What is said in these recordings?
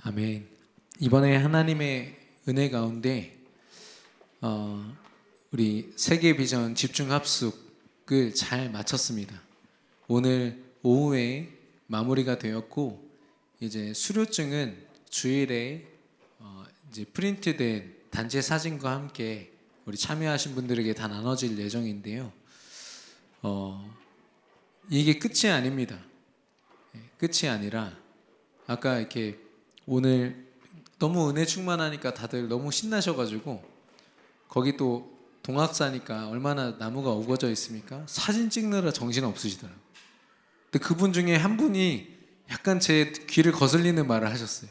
아멘. 이번에 하나님의 은혜 가운데 우리 세계 비전 집중 합숙을 잘 마쳤습니다. 오늘 오후에 마무리가 되었고 이제 수료증은 주일에 이제 프린트된 단체 사진과 함께 우리 참여하신 분들에게 다 나눠질 예정인데요. 이게 끝이 아닙니다. 끝이 아니라 아까 이렇게 오늘 너무 은혜 충만하니까 다들 너무 신나셔가지고 거기 또 동학사니까 얼마나 나무가 우거져 있습니까? 사진 찍느라 정신 없으시더라고요. 근데 그분 중에 한 분이 약간 제 귀를 거슬리는 말을 하셨어요.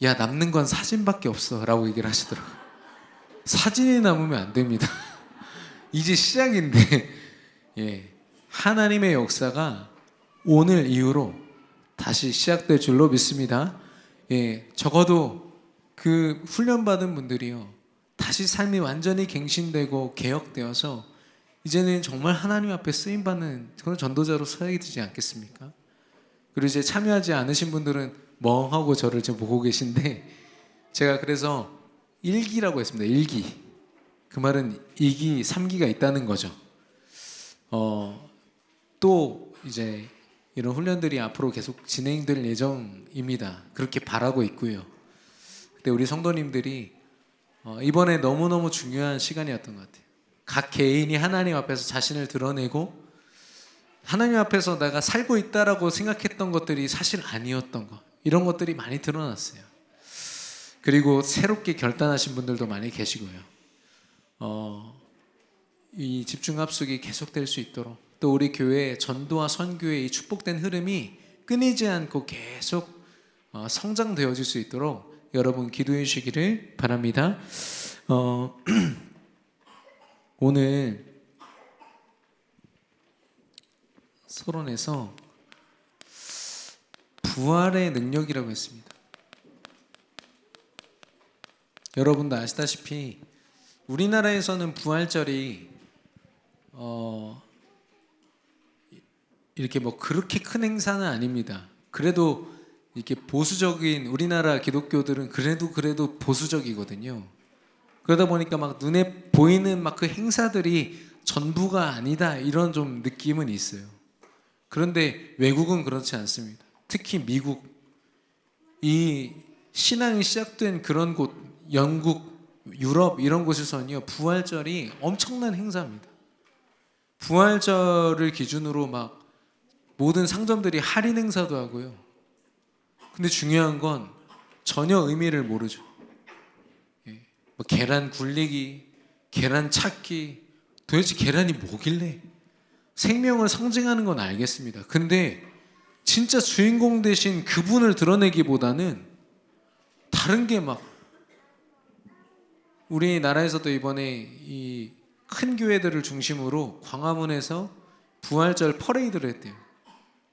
야, 남는 건 사진밖에 없어 라고 얘기를 하시더라고요. 사진이 남으면 안 됩니다. 이제 시작인데 하나님의 역사가 오늘 이후로 다시 시작될 줄로 믿습니다. 적어도 그 훈련받은 분들이요 다시 삶이 완전히 갱신되고 개혁되어서 이제는 정말 하나님 앞에 쓰임받는 그런 전도자로 서야 되지 않겠습니까? 그리고 이제 참여하지 않으신 분들은 멍하고 저를 지금 보고 계신데 제가 그래서 1기라고 했습니다. 1기. 그 말은 2기, 3기가 있다는 거죠. 또 이제 이런 훈련들이 앞으로 계속 진행될 예정입니다. 그렇게 바라고 있고요. 근데 우리 성도님들이 이번에 너무너무 중요한 시간이었던 것 같아요. 각 개인이 하나님 앞에서 자신을 드러내고 하나님 앞에서 내가 살고 있다라고 생각했던 것들이 사실 아니었던 것, 이런 것들이 많이 드러났어요. 그리고 새롭게 결단하신 분들도 많이 계시고요. 이 집중합숙이 계속될 수 있도록 또 우리 교회의 전도와 선교의 이 축복된 흐름이 끊이지 않고 계속 성장되어질 수 있도록 여러분 기도해 주시기를 바랍니다. 오늘 서론에서 부활의 능력이라고 했습니다. 여러분도 아시다시피 우리나라에서는 부활절이 이렇게 뭐 그렇게 큰 행사는 아닙니다. 그래도 이렇게 보수적인 우리나라 기독교들은 그래도 보수적이거든요. 그러다 보니까 막 눈에 보이는 막 그 행사들이 전부가 아니다 이런 좀 느낌은 있어요. 그런데 외국은 그렇지 않습니다. 특히 미국, 이 신앙이 시작된 그런 곳, 영국, 유럽 이런 곳에서는요 부활절이 엄청난 행사입니다. 부활절을 기준으로 막 모든 상점들이 할인 행사도 하고요. 근데 중요한 건 전혀 의미를 모르죠. 뭐 계란 굴리기, 계란 찾기, 도대체 계란이 뭐길래? 생명을 상징하는 건 알겠습니다. 근데 진짜 주인공 되신 그분을 드러내기보다는 다른 게 막 우리나라에서도 이번에 이 큰 교회들을 중심으로 광화문에서 부활절 퍼레이드를 했대요.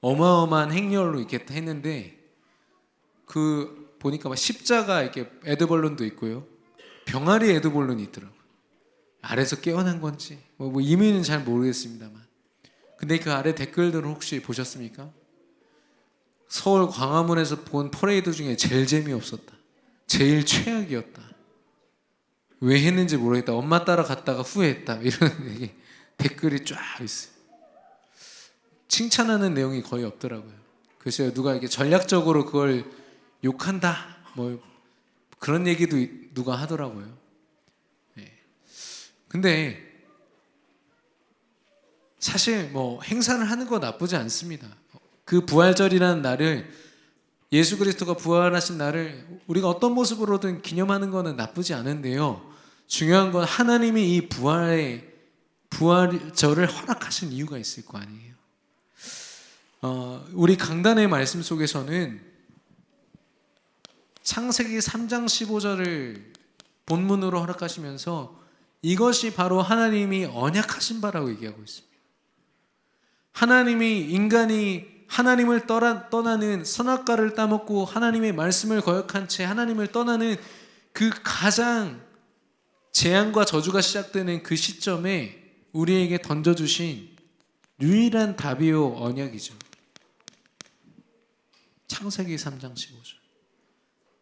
어마어마한 행렬로 이렇게 했는데 그 보니까 막 십자가 이렇게 에드벌룬도 있고요. 병아리 에드벌룬이 있더라고요. 아래서 깨어난 건지 뭐 의미는 잘 모르겠습니다만. 근데 그 아래 댓글들을 혹시 보셨습니까? 서울 광화문에서 본 퍼레이드 중에 제일 재미없었다. 제일 최악이었다. 왜 했는지 모르겠다. 엄마 따라 갔다가 후회했다. 이런 댓글이 쫙 있어요. 칭찬하는 내용이 거의 없더라고요. 그래서 누가 이렇게 전략적으로 그걸 욕한다. 뭐 그런 얘기도 누가 하더라고요. 근데 사실 뭐 행사를 하는 거 나쁘지 않습니다. 그 부활절이라는 날을 예수 그리스도가 부활하신 날을 우리가 어떤 모습으로든 기념하는 거는 나쁘지 않은데요. 중요한 건 하나님이 이 부활절을 허락하신 이유가 있을 거 아니에요. 우리 강단의 말씀 속에서는 창세기 3장 15절을 본문으로 허락하시면서 이것이 바로 하나님이 언약하신 바라고 얘기하고 있습니다. 하나님이 인간이 하나님을 떠나는 선악과를 따먹고 하나님의 말씀을 거역한 채 하나님을 떠나는 그 가장 재앙과 저주가 시작되는 그 시점에 우리에게 던져주신 유일한 답이요 언약이죠. 창세기 3장 15절.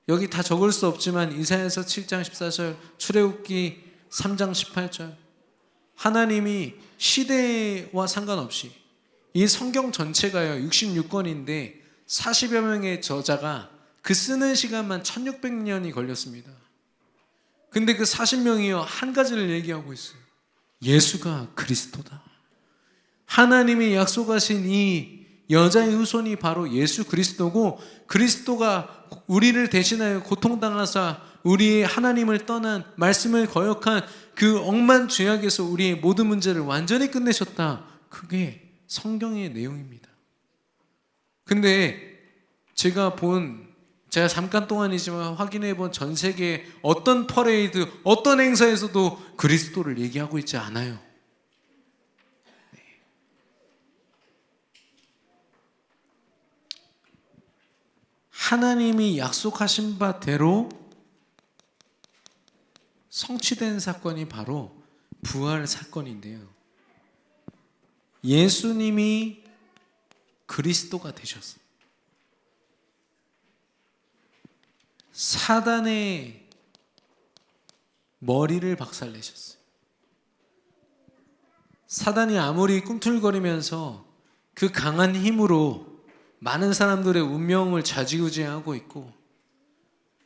여기 다 적을 수 없지만 이사야서 7장 14절, 출애굽기 3장 18절, 하나님이 시대와 상관없이 이 성경 전체가요 66권인데 40여 명의 저자가 그 쓰는 시간만 1600년이 걸렸습니다. 근데 그 40명이요 한 가지를 얘기하고 있어요. 예수가 그리스도다. 하나님이 약속하신 이 여자의 후손이 바로 예수 그리스도고, 그리스도가 우리를 대신하여 고통당하사 우리의 하나님을 떠난 말씀을 거역한 그 억만 죄악에서 우리의 모든 문제를 완전히 끝내셨다. 그게 성경의 내용입니다. 근데 제가 잠깐 동안이지만 확인해 본 전 세계 어떤 퍼레이드, 어떤 행사에서도 그리스도를 얘기하고 있지 않아요. 하나님이 약속하신 바대로 성취된 사건이 바로 부활 사건인데요. 예수님이 그리스도가 되셨어요. 사단의 머리를 박살내셨어요. 사단이 아무리 꿈틀거리면서 그 강한 힘으로 많은 사람들의 운명을 좌지우지하고 있고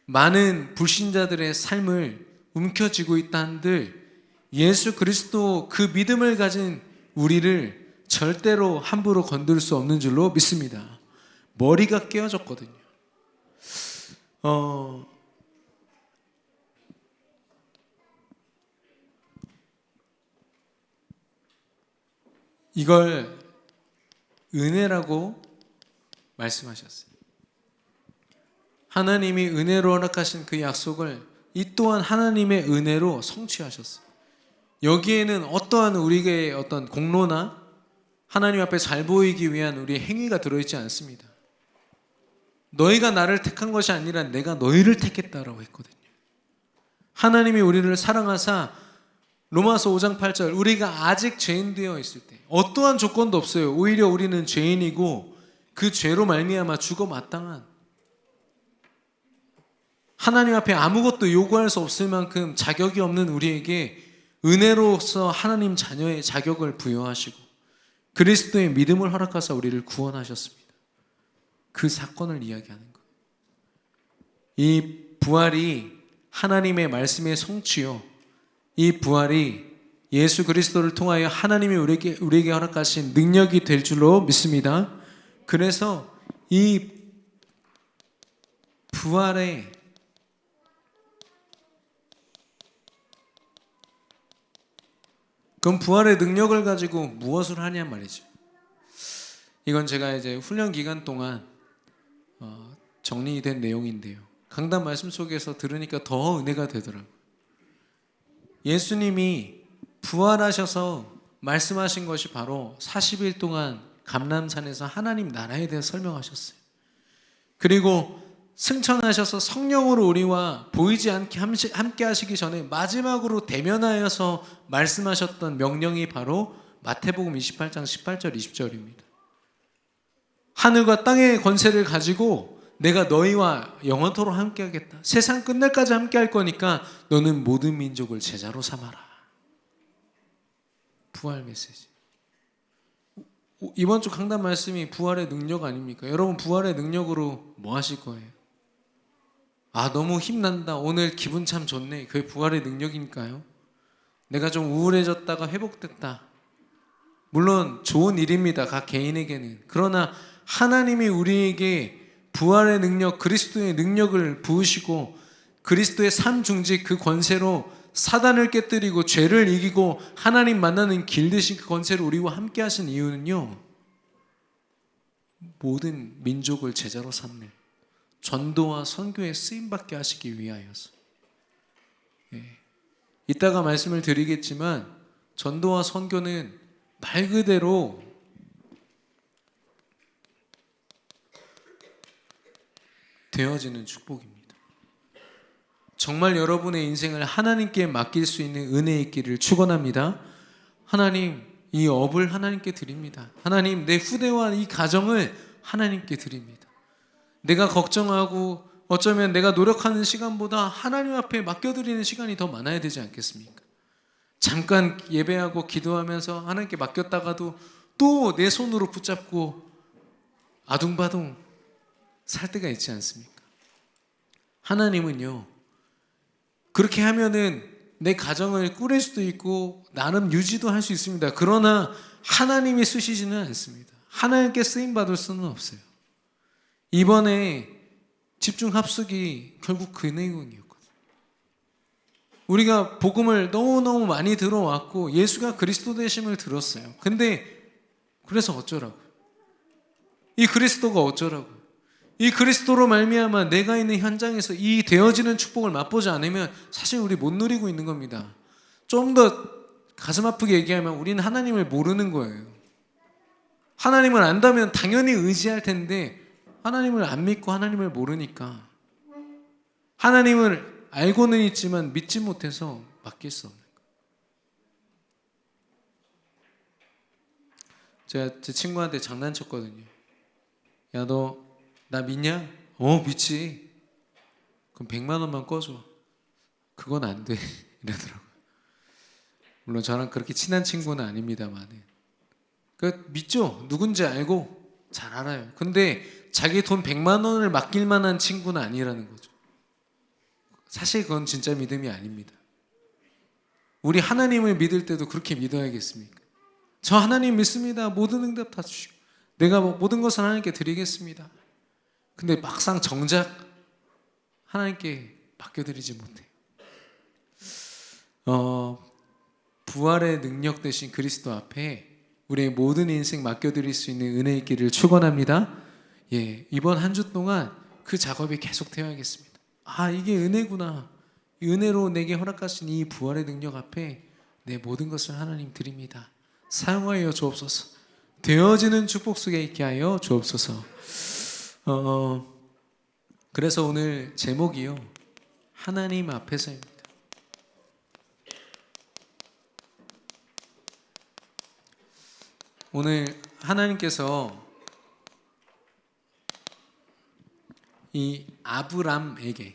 많은 불신자들의 삶을 움켜쥐고 있다 한들, 예수 그리스도 그 믿음을 가진 우리를 절대로 함부로 건들 수 없는 줄로 믿습니다. 머리가 깨어졌거든요. 이걸 은혜라고 말씀하셨어요. 하나님이 은혜로 허락하신 그 약속을 이 또한 하나님의 은혜로 성취하셨어요. 여기에는 어떠한 우리의 어떤 공로나 하나님 앞에 잘 보이기 위한 우리의 행위가 들어있지 않습니다. 너희가 나를 택한 것이 아니라 내가 너희를 택했다라고 했거든요. 하나님이 우리를 사랑하사 로마서 5장 8절, 우리가 아직 죄인 되어 있을 때 어떠한 조건도 없어요. 오히려 우리는 죄인이고 그 죄로 말미암아 죽어 마땅한, 하나님 앞에 아무것도 요구할 수 없을 만큼 자격이 없는 우리에게 은혜로서 하나님 자녀의 자격을 부여하시고 그리스도의 믿음을 허락하사 우리를 구원하셨습니다. 그 사건을 이야기하는 거예요. 이 부활이 하나님의 말씀의 성취요, 이 부활이 예수 그리스도를 통하여 하나님이 우리에게 허락하신 능력이 될 줄로 믿습니다. 그래서 이 부활의 그럼 부활의 능력을 가지고 무엇을 하냐 말이죠. 이건 제가 이제 훈련 기간 동안 정리된 내용인데요. 강단 말씀 속에서 들으니까 더 은혜가 되더라고요. 예수님이 부활하셔서 말씀하신 것이 바로 40일 동안 감람산에서 하나님 나라에 대해 설명하셨어요. 그리고 승천하셔서 성령으로 우리와 보이지 않게 함께 하시기 전에 마지막으로 대면하여서 말씀하셨던 명령이 바로 마태복음 28장 18절 20절입니다. 하늘과 땅의 권세를 가지고 내가 너희와 영원토록 함께 하겠다. 세상 끝날까지 함께 할 거니까 너는 모든 민족을 제자로 삼아라. 부활 메시지. 이번 주 강단 말씀이 부활의 능력 아닙니까? 여러분 부활의 능력으로 뭐 하실 거예요? 너무 힘난다, 오늘 기분 참 좋네, 그게 부활의 능력이니까요. 내가 좀 우울해졌다가 회복됐다, 물론 좋은 일입니다, 각 개인에게는. 그러나 하나님이 우리에게 부활의 능력, 그리스도의 능력을 부으시고 그리스도의 삼중직 그 권세로 사단을 깨뜨리고 죄를 이기고 하나님 만나는 길 대신 그 권세를 우리와 함께 하신 이유는요, 모든 민족을 제자로 삼는 전도와 선교에 쓰임받게 하시기 위하여서. 이따가 말씀을 드리겠지만 전도와 선교는 말 그대로 되어지는 축복입니다. 정말 여러분의 인생을 하나님께 맡길 수 있는 은혜 있기를 축원합니다. 하나님, 이 업을 하나님께 드립니다. 하나님, 내 후대와 이 가정을 하나님께 드립니다. 내가 걱정하고 어쩌면 내가 노력하는 시간보다 하나님 앞에 맡겨드리는 시간이 더 많아야 되지 않겠습니까? 잠깐 예배하고 기도하면서 하나님께 맡겼다가도 또 내 손으로 붙잡고 아둥바둥 살 때가 있지 않습니까? 하나님은요, 그렇게 하면은 내 가정을 꾸릴 수도 있고 나름 유지도 할 수 있습니다. 그러나 하나님이 쓰시지는 않습니다. 하나님께 쓰임 받을 수는 없어요. 이번에 집중 합숙이 결국 그 내용이었거든요. 우리가 복음을 너무너무 많이 들어왔고 예수가 그리스도 되심을 들었어요. 근데 그래서 어쩌라고요? 이 그리스도가 어쩌라고요? 이 그리스도로 말미암아 내가 있는 현장에서 이 되어지는 축복을 맛보지 않으면 사실 우리 못 누리고 있는 겁니다. 좀 더 가슴 아프게 얘기하면 우리는 하나님을 모르는 거예요. 하나님을 안다면 당연히 의지할 텐데 하나님을 안 믿고 하나님을 모르니까 하나님을 알고는 있지만 믿지 못해서 맡길 수 없는 거예요. 제가 제 친구한테 장난쳤거든요. 야, 너 나 믿냐? 믿지. 그럼 100만 원만 꺼줘. 그건 안 돼. 이러더라고요. 물론 저랑 그렇게 친한 친구는 아닙니다만 믿죠. 누군지 알고 잘 알아요. 근데 자기 돈 100만 원을 맡길 만한 친구는 아니라는 거죠. 사실 그건 진짜 믿음이 아닙니다. 우리 하나님을 믿을 때도 그렇게 믿어야겠습니까? 저 하나님 믿습니다. 모든 응답 다 주시고 내가 모든 것을 하나님께 드리겠습니다. 근데 막상 정작 하나님께 맡겨드리지 못해요. 부활의 능력 되신 그리스도 앞에 우리의 모든 인생 맡겨드릴 수 있는 은혜의 길을 축원합니다. 이번 한 주 동안 그 작업이 계속 되어야겠습니다. 이게 은혜구나. 이 은혜로 내게 허락하신 이 부활의 능력 앞에 내 모든 것을 하나님 드립니다. 사용하여 주옵소서. 되어지는 축복 속에 있게 하여 주옵소서. 그래서 오늘 제목이요, 하나님 앞에서입니다. 오늘 하나님께서 이 아브람에게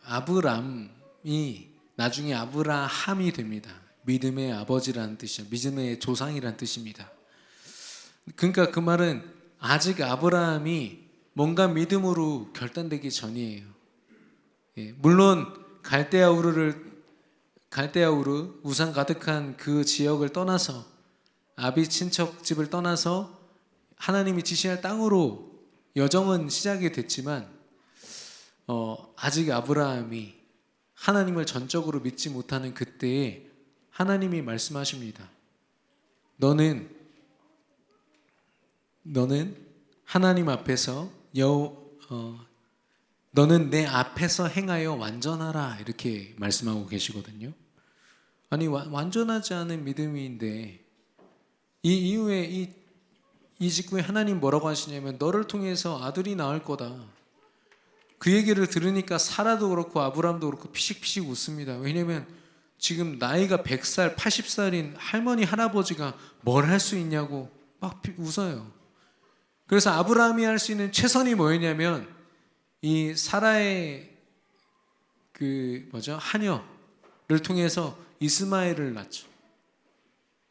아브람이 나중에 아브라함이 됩니다. 믿음의 아버지라는 뜻이죠. 믿음의 조상이라는 뜻입니다. 그러니까 그 말은 아직 아브라함이 뭔가 믿음으로 결단되기 전이에요. 물론 갈대아우르 우상 가득한 그 지역을 떠나서 아비 친척 집을 떠나서 하나님이 지시할 땅으로 여정은 시작이 됐지만 아직 아브라함이 하나님을 전적으로 믿지 못하는 그때에 하나님이 말씀하십니다. 너는 하나님 앞에서 너는 내 앞에서 행하여 완전하라, 이렇게 말씀하고 계시거든요. 아니, 완전하지 않은 믿음인데 이 이후에 이 직후에 하나님 뭐라고 하시냐면 너를 통해서 아들이 나올 거다. 그 얘기를 들으니까 사라도 그렇고 아브람도 그렇고 피식피식 웃습니다. 왜냐면 지금 나이가 100살, 80살인 할머니, 할아버지가 뭘 할 수 있냐고 막 웃어요. 그래서 아브라함이 할 수 있는 최선이 뭐였냐면 이 사라의 하녀를 통해서 이스마엘을 낳죠.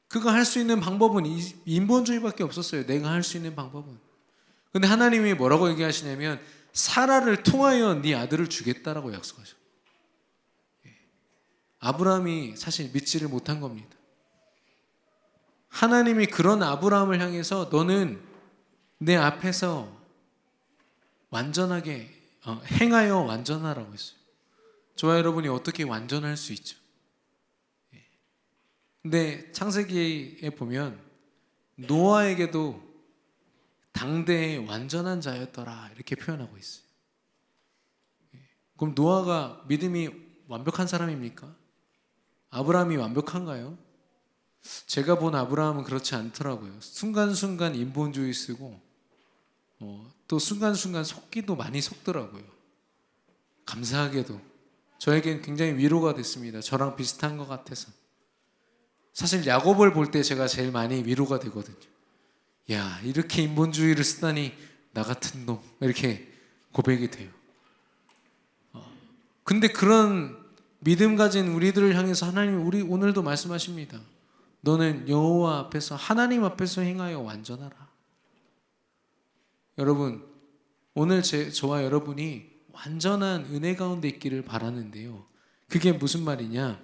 그거 할 수 있는 방법은 인본주의밖에 없었어요. 내가 할 수 있는 방법은. 근데 하나님이 뭐라고 얘기하시냐면 사라를 통하여 네 아들을 주겠다라고 약속하셔. 아브라함이 사실 믿지를 못한 겁니다. 하나님이 그런 아브라함을 향해서 너는 내 앞에서 완전하게 행하여 완전하라고 했어요. 저와 여러분이 어떻게 완전할 수 있죠? 근데 창세기에 보면 노아에게도 당대의 완전한 자였더라, 이렇게 표현하고 있어요. 그럼 노아가 믿음이 완벽한 사람입니까? 아브라함이 완벽한가요? 제가 본 아브라함은 그렇지 않더라고요. 순간순간 인본주의 쓰고 또 순간순간 속기도 많이 속더라고요. 감사하게도 저에겐 굉장히 위로가 됐습니다. 저랑 비슷한 것 같아서. 사실 야곱을 볼 때 제가 제일 많이 위로가 되거든요. 야, 이렇게 인본주의를 쓰다니 나 같은 놈 이렇게 고백이 돼요. 근데 그런 믿음 가진 우리들을 향해서 하나님이 우리 오늘도 말씀하십니다. 너는 여호와 앞에서 하나님 앞에서 행하여 완전하라. 여러분 오늘 저와 여러분이 완전한 은혜 가운데 있기를 바라는데요. 그게 무슨 말이냐?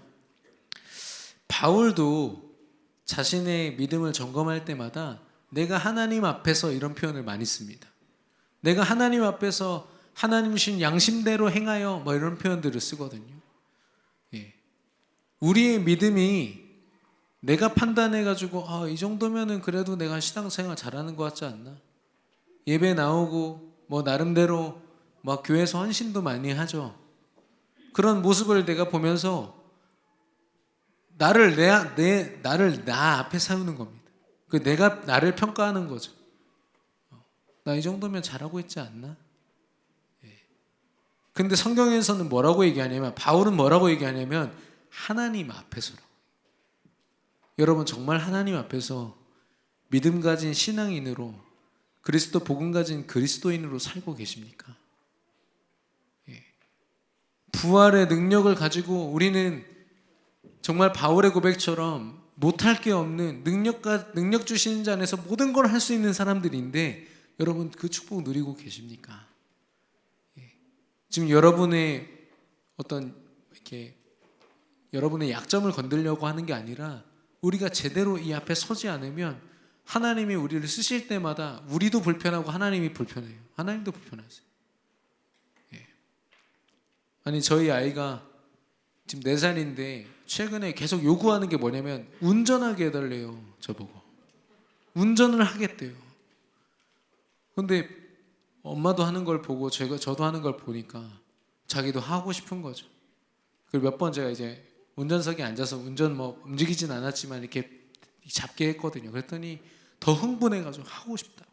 바울도 자신의 믿음을 점검할 때마다 내가 하나님 앞에서 이런 표현을 많이 씁니다. 내가 하나님 앞에서 하나님 주신 양심대로 행하여 뭐 이런 표현들을 쓰거든요. 예. 우리의 믿음이 내가 판단해가지고 이 정도면은 그래도 내가 신앙생활 잘하는 것 같지 않나? 예배 나오고 뭐 나름대로 막 교회에서 헌신도 많이 하죠. 그런 모습을 내가 보면서 나를 나 앞에 세우는 겁니다. 내가 나를 평가하는 거죠. 나 이 정도면 잘하고 있지 않나? 근데 성경에서는 뭐라고 얘기하냐면 바울은 뭐라고 얘기하냐면 하나님 앞에서라고. 여러분 정말 하나님 앞에서 믿음 가진 신앙인으로 그리스도 복음 가진 그리스도인으로 살고 계십니까? 부활의 능력을 가지고 우리는 정말 바울의 고백처럼 못할 게 없는 능력 주시는 자 안에서 모든 걸 할 수 있는 사람들인데 여러분 그 축복 누리고 계십니까? 지금 여러분의 어떤 이렇게 여러분의 약점을 건들려고 하는 게 아니라 우리가 제대로 이 앞에 서지 않으면 하나님이 우리를 쓰실 때마다 우리도 불편하고 하나님이 불편해요. 하나님도 불편하세요. 아니 저희 아이가 지금 4살인데 최근에 계속 요구하는 게 뭐냐면 운전하게 해달래요. 저보고 운전을 하겠대요. 근데 엄마도 하는 걸 보고 저도 하는 걸 보니까 자기도 하고 싶은 거죠. 그리고 몇 번 제가 이제 운전석에 앉아서 운전 뭐 움직이진 않았지만 이렇게 잡게 했거든요. 그랬더니 더 흥분해가지고 하고 싶다.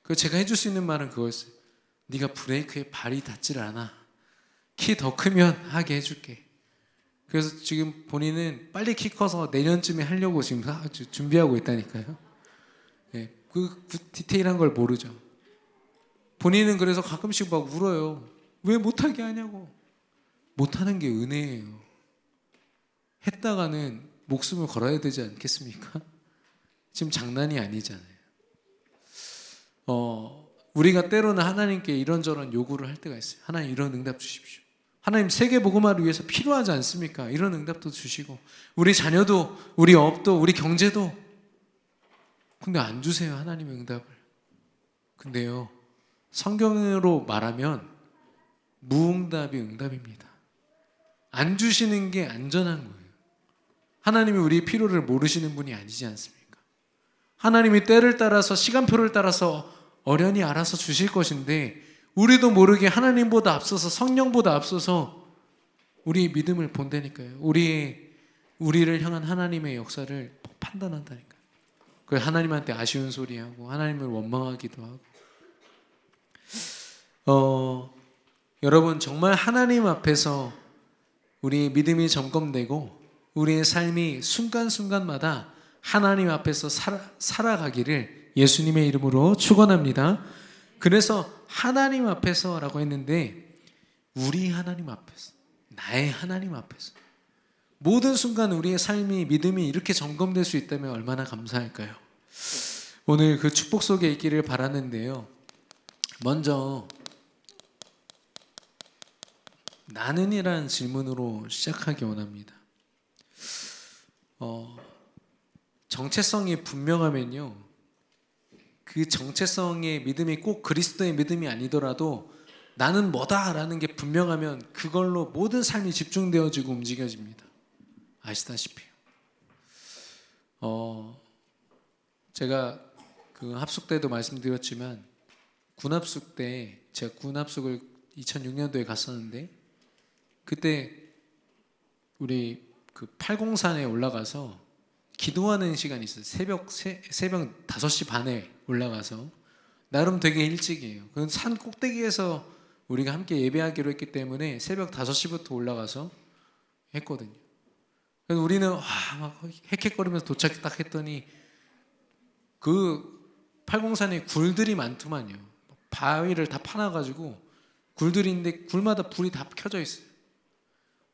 그래서 제가 해줄 수 있는 말은 그거였어요. 네가 브레이크에 발이 닿질 않아. 키 더 크면 하게 해줄게. 그래서 지금 본인은 빨리 키 커서 내년쯤에 하려고 지금 준비하고 있다니까요. 네, 그 디테일한 걸 모르죠. 본인은 그래서 가끔씩 막 울어요. 왜 못하게 하냐고. 못하는 게 은혜예요. 했다가는 목숨을 걸어야 되지 않겠습니까? 지금 장난이 아니잖아요. 우리가 때로는 하나님께 이런저런 요구를 할 때가 있어요. 하나님 이런 응답 주십시오. 하나님 세계복음화를 위해서 필요하지 않습니까? 이런 응답도 주시고 우리 자녀도 우리 업도 우리 경제도 근데 안 주세요. 하나님의 응답을. 근데요 성경으로 말하면 무응답이 응답입니다. 안 주시는 게 안전한 거예요. 하나님이 우리의 필요를 모르시는 분이 아니지 않습니까? 하나님이 때를 따라서 시간표를 따라서 어련히 알아서 주실 것인데 우리도 모르게 하나님보다 앞서서 성령보다 앞서서 우리의 믿음을 본다니까요. 우리를 향한 하나님의 역사를 판단한다니까요. 그래서 하나님한테 아쉬운 소리하고 하나님을 원망하기도 하고 여러분 정말 하나님 앞에서 우리의 믿음이 점검되고 우리의 삶이 순간순간마다 하나님 앞에서 살아가기를 예수님의 이름으로 축원합니다. 그래서 하나님 앞에서라고 했는데 우리 하나님 앞에서 나의 하나님 앞에서 모든 순간 우리의 삶이 믿음이 이렇게 점검될 수 있다면 얼마나 감사할까요? 오늘 그 축복 속에 있기를 바라는데요. 먼저 나는이라는 질문으로 시작하기 원합니다. 정체성이 분명하면요. 그 정체성의 믿음이 꼭 그리스도의 믿음이 아니더라도 나는 뭐다라는 게 분명하면 그걸로 모든 삶이 집중되어지고 움직여집니다. 아시다시피요. 제가 그 합숙 때도 말씀드렸지만 군합숙 때 제가 군합숙을 2006년도에 갔었는데 그때 우리 그 팔공산에 올라가서 기도하는 시간이 있어요. 새벽 5시 반에 올라가서 나름 되게 일찍이에요. 그 산 꼭대기에서 우리가 함께 예배하기로 했기 때문에 새벽 5시부터 올라가서 했거든요. 그래서 우리는 막 헥헥거리면서 도착 딱 했더니 그 팔공산에 굴들이 많더만요. 바위를 다 파놔가지고 굴들이 있는데 굴마다 불이 다 켜져 있어요.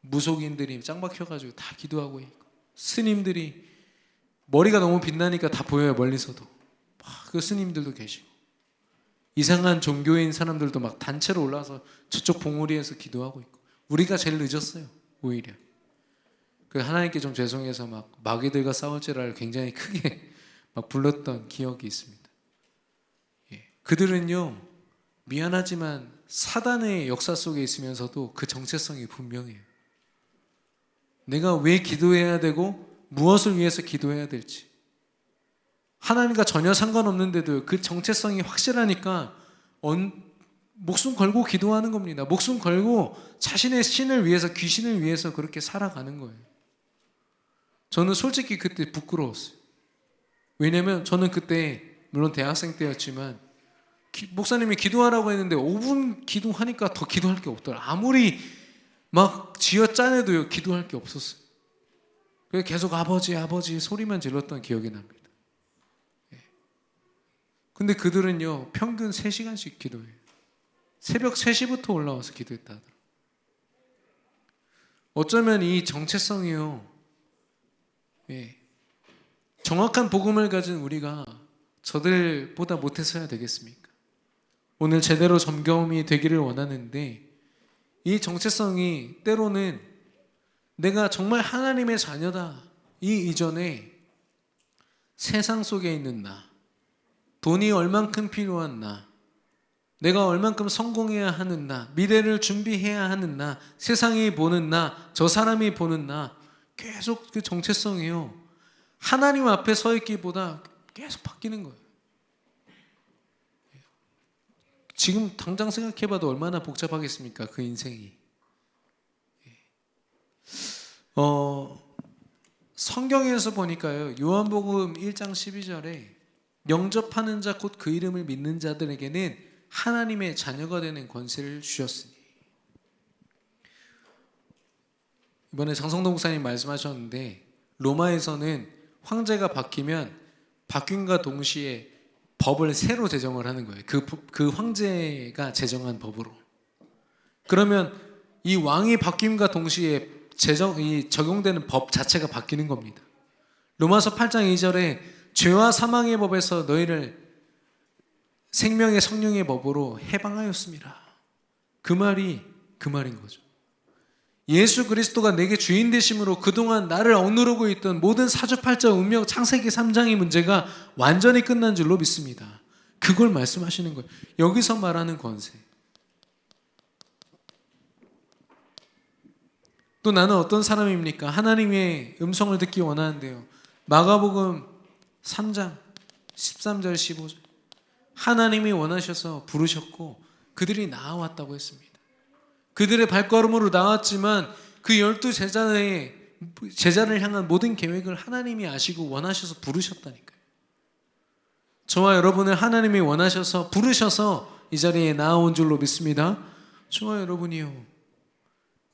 무속인들이 짱 박혀가지고 다 기도하고 있고, 스님들이 머리가 너무 빛나니까 다 보여요. 멀리서도 그 스님들도 계시고, 이상한 종교인 사람들도 막 단체로 올라와서 저쪽 봉우리에서 기도하고 있고, 우리가 제일 늦었어요. 오히려 그 하나님께 좀 죄송해서 막 마귀들과 싸울지라를 굉장히 크게 막 불렀던 기억이 있습니다. 그들은요, 미안하지만 사단의 역사 속에 있으면서도 그 정체성이 분명해요. 내가 왜 기도해야 되고 무엇을 위해서 기도해야 될지, 하나님과 전혀 상관없는데도 그 정체성이 확실하니까 목숨 걸고 기도하는 겁니다. 목숨 걸고 자신의 신을 위해서, 귀신을 위해서 그렇게 살아가는 거예요. 저는 솔직히 그때 부끄러웠어요. 왜냐면 저는 그때 물론 대학생 때였지만 목사님이 기도하라고 했는데 5분 기도하니까 더 기도할 게 없더라. 아무리 막 쥐어짜내도요, 기도할 게 없었어요. 그래서 계속 아버지 아버지 소리만 질렀던 기억이 납니다. 근데 그들은요, 평균 3시간씩 기도해요. 새벽 3시부터 올라와서 기도했다 하더라고요. 어쩌면 이 정체성이요, 정확한 복음을 가진 우리가 저들보다 못해서야 되겠습니까? 오늘 제대로 점검이 되기를 원하는데, 이 정체성이 때로는 내가 정말 하나님의 자녀다, 이 이전에 세상 속에 있는 나, 돈이 얼만큼 필요한 나, 내가 얼만큼 성공해야 하는 나, 미래를 준비해야 하는 나, 세상이 보는 나, 저 사람이 보는 나, 계속 그 정체성이요, 하나님 앞에 서 있기보다 계속 바뀌는 거예요. 지금 당장 생각해봐도 얼마나 복잡하겠습니까? 그 인생이. 성경에서 보니까요, 요한복음 1장 12절에 영접하는 자 곧 그 이름을 믿는 자들에게는 하나님의 자녀가 되는 권세를 주셨으니. 이번에 장성동 목사님 말씀하셨는데, 로마에서는 황제가 바뀌면 바뀐과 동시에 법을 새로 제정을 하는 거예요. 그 황제가 제정한 법으로. 그러면 이 왕이 바뀜과 동시에 이 적용되는 법 자체가 바뀌는 겁니다. 로마서 8장 2절에 죄와 사망의 법에서 너희를 생명의 성령의 법으로 해방하였습니다. 그 말인 거죠. 예수 그리스도가 내게 주인 되심으로 그동안 나를 억누르고 있던 모든 사주팔자 운명 창세기 3장의 문제가 완전히 끝난 줄로 믿습니다. 그걸 말씀하시는 거예요. 여기서 말하는 권세. 또 나는 어떤 사람입니까? 하나님의 음성을 듣기 원하는데요, 마가복음 3장 13절 15절, 하나님이 원하셔서 부르셨고 그들이 나아왔다고 했습니다. 그들의 발걸음으로 나왔지만 그 12 제자를 향한 모든 계획을 하나님이 아시고 원하셔서 부르셨다니까요. 저와 여러분을 하나님이 원하셔서 부르셔서 이 자리에 나아온 줄로 믿습니다. 저와 여러분이요,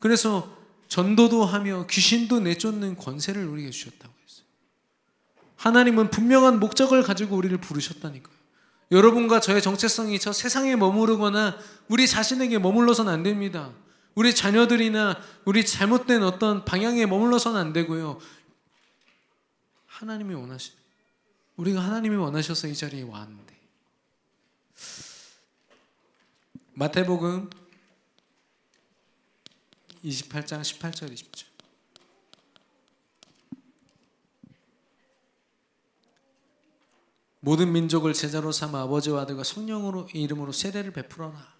그래서 전도도 하며 귀신도 내쫓는 권세를 우리에게 주셨다고 했어요. 하나님은 분명한 목적을 가지고 우리를 부르셨다니까요. 여러분과 저의 정체성이 저 세상에 머무르거나 우리 자신에게 머물러서는 안 됩니다. 우리 자녀들이나 우리 잘못된 어떤 방향에 머물러서는 안 되고요, 하나님이 우리가 하나님이 원하셔서 이 자리에 왔는데. 마태복음 28장 18절 20절. 모든 민족을 제자로 삼아 아버지와 아들과 성령으로 이름으로 세례를 베풀어라.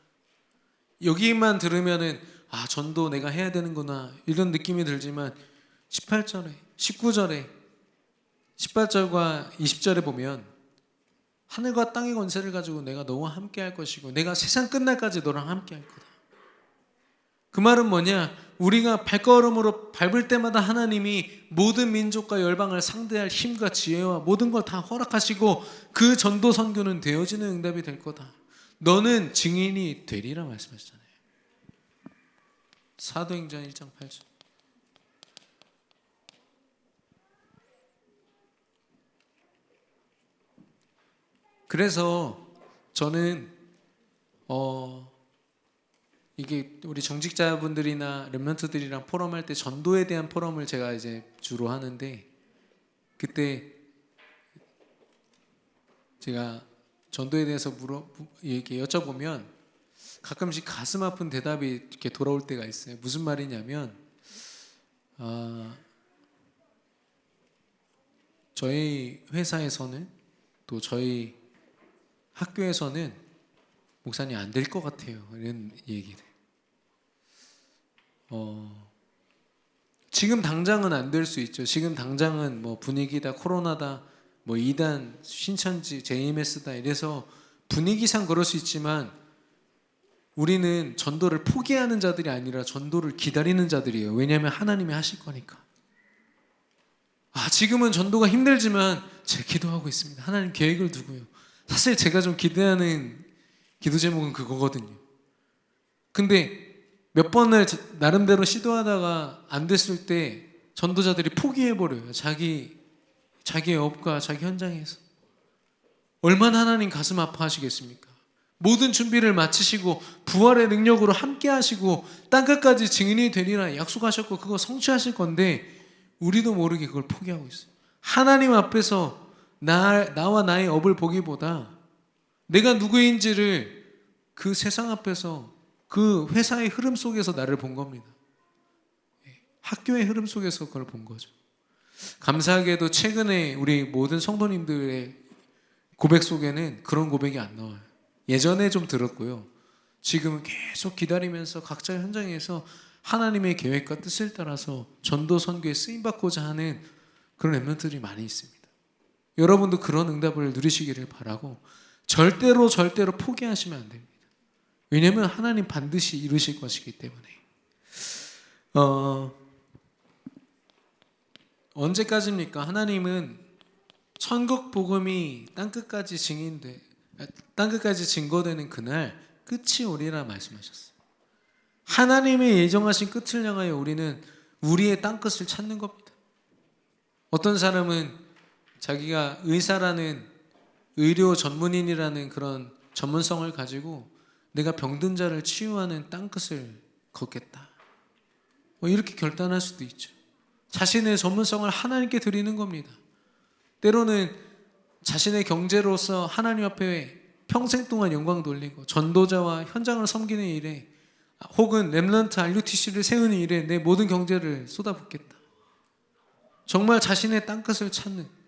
여기만 들으면은 전도 내가 해야 되는구나 이런 느낌이 들지만 18절에 19절에 18절과 20절에 보면 하늘과 땅의 권세를 가지고 내가 너와 함께 할 것이고 내가 세상 끝날까지 너랑 함께 할 거다. 그 말은 뭐냐? 우리가 발걸음으로 밟을 때마다 하나님이 모든 민족과 열방을 상대할 힘과 지혜와 모든 걸 다 허락하시고 그 전도 선교는 되어지는 응답이 될 거다. 너는 증인이 되리라 말씀하셨잖아요. 사도행전 1장 8절. 그래서 저는 이게 우리 정직자분들이나 렘넌트들이랑 포럼할 때 전도에 대한 포럼을 제가 이제 주로 하는데, 그때 제가 전도에 대해서 이렇게 여쭤보면 가끔씩 가슴 아픈 대답이 이렇게 돌아올 때가 있어요. 무슨 말이냐면, 저희 회사에서는, 또 저희 학교에서는 목사님 안 될 것 같아요, 이런 얘기를. 지금 당장은 안 될 수 있죠. 지금 당장은 뭐 분위기다, 코로나다, 뭐 이단, 신천지, JMS다 이래서 분위기상 그럴 수 있지만, 우리는 전도를 포기하는 자들이 아니라 전도를 기다리는 자들이에요. 왜냐하면 하나님이 하실 거니까. 지금은 전도가 힘들지만 제가 기도하고 있습니다. 하나님 계획을 두고요. 사실 제가 좀 기대하는 기도 제목은 그거거든요. 근데 몇 번을 나름대로 시도하다가 안 됐을 때 전도자들이 포기해버려요. 자기의 업과 자기 현장에서. 얼마나 하나님 가슴 아파하시겠습니까? 모든 준비를 마치시고 부활의 능력으로 함께 하시고 땅끝까지 증인이 되리라 약속하셨고 그거 성취하실 건데, 우리도 모르게 그걸 포기하고 있어요. 하나님 앞에서 나와 나의 업을 보기보다 내가 누구인지를 그 세상 앞에서, 그 회사의 흐름 속에서 나를 본 겁니다. 학교의 흐름 속에서 그걸 본 거죠. 감사하게도 최근에 우리 모든 성도님들의 고백 속에는 그런 고백이 안 나와요. 예전에 좀 들었고요. 지금은 계속 기다리면서 각자 현장에서 하나님의 계획과 뜻을 따라서 전도 선교에 쓰임받고자 하는 그런 렘넌트들이 많이 있습니다. 여러분도 그런 응답을 누리시기를 바라고, 절대로 포기하시면 안 됩니다. 왜냐하면 하나님 반드시 이루실 것이기 때문에. 언제까지입니까? 하나님은 천국 복음이 땅끝까지 증거되는 그날 끝이 오리라 말씀하셨어요. 하나님의 예정하신 끝을 향하여 우리는 우리의 땅끝을 찾는 겁니다. 어떤 사람은 자기가 의사라는, 의료 전문인이라는 그런 전문성을 가지고 내가 병든 자를 치유하는 땅끝을 걷겠다, 이렇게 결단할 수도 있죠. 자신의 전문성을 하나님께 드리는 겁니다. 때로는 자신의 경제로서 하나님 앞에 평생 동안 영광 돌리고 전도자와 현장을 섬기는 일에, 혹은 렘넌트 RUTC를 세우는 일에 내 모든 경제를 쏟아붓겠다. 정말 자신의 땅끝을 찾는.